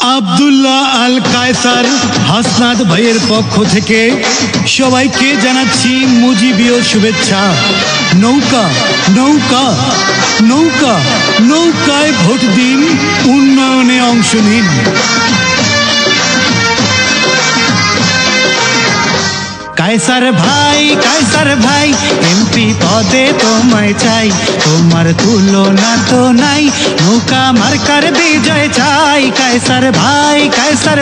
আব্দুল্লাহ আল কায়সার হাসনাত ভাইয়ের পক্ষ থেকে সবাইকে জানাচ্ছি মুজিবীয় শুভেচ্ছা। নৌকা নৌকা নৌকা নৌকায় ভোট দিন, উন্নয়নে অংশ নিন। কায়সার ভাই এমপি পদে তোমায় চাই, তোমার তুলনা তো নাই, নৌকা মার্কার বিজয় চাই। কায়সার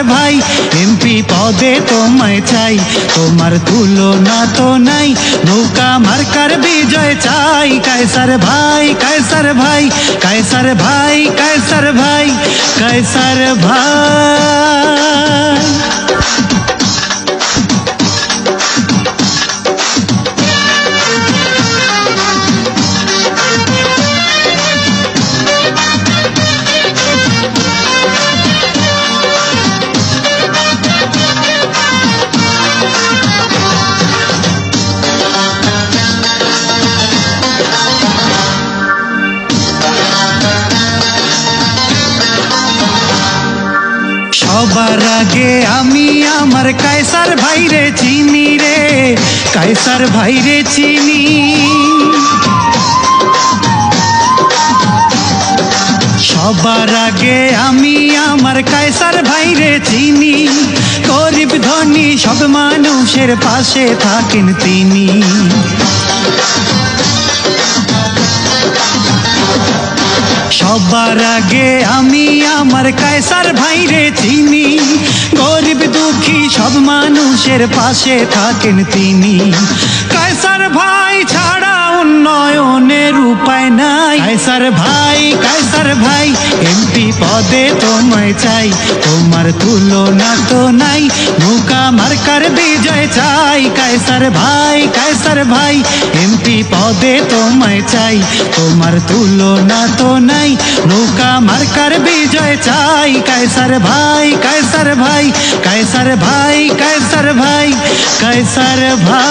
ভাই এমপি পদে তোমায় চাই, তোমার তুলনা তো নাই, নৌকা মার্কার বিজয় চাই। কায়সার ভাই কায়সার ভাই কায়সার ভাই কায়সার ভাই কায়সার ভাই। সবার আগে আমি আমার কায়সার ভাইরে চিনি রে, কায়সার ভাইরে চিনি। সবার আগে আমি আমার কায়সার ভাইরে চিনি, গরিব ধনী সব মানুষের পাশে থাকেন তিনি। সবার আগে আমি আমার কায়সার ভাইরে চিনি, গরিব দুঃখী সব মানুষের পাশে থাকেন তিনি। কায়সার ভাই ছাড়া উন্নয়নের উপায় নাই। কায়সার ভাই এমপি পদে তোমায় চাই, তোমার তুলনা তো নাই, নৌকা মার্কার বিজয় চাই। কায়সার ভাই এমপি পদে তোমায় চাই, তোমার তুলনা তো নাই, নৌকা মার্কার বিজয় চাই। কায়সার ভাই কায়সার ভাই কায়সার ভাই কায়সার ভাই কায়সার ভাই।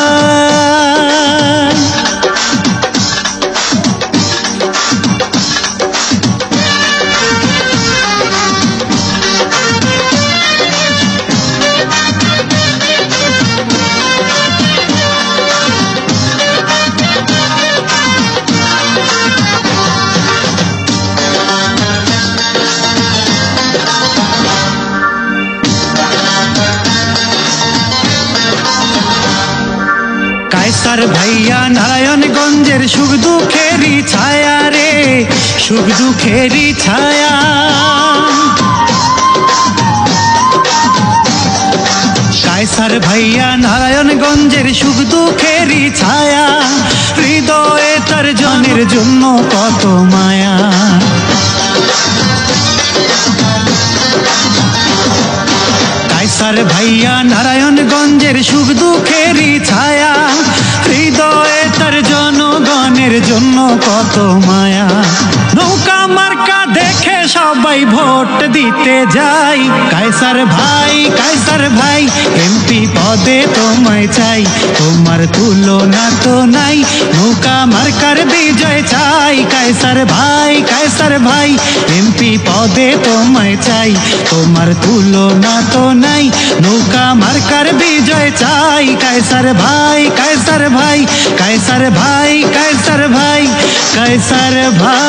কায়সার ভাইয়া নারায়ণগঞ্জের সুখ দুঃখেরই ছায়া রে, সুখ দুঃখেরই ছায়া। কায়সার ভাইয়া নারায়ণগঞ্জের সুখ দুঃখেরই ছায়া, হৃদয়ে তার জনের জন্য কত মায়া। কায়সার ভাইয়া নারায়ণগঞ্জের সুখ দুঃখেরই ছায়া, হৃদয়ে তার জনগণের জন্য কত মায়া। নৌকা মার্কা দেখে সবাই ভোট দিতে যাই। কায়সার ভাই এমপি পদে তোমায় চাই, তোমার তুলনা তো নাই, নৌকা মার্কার বিজয় চাই। কায়সার ভাই এমপি পদে তোমায় চাই, তোমার তুলনা তো নাই, নৌকা মার্কার বিজয় চাই। কায়সার ভাই কায়সার ভাই কায়সার ভাই কায়সার ভাই কায়সার ভাই।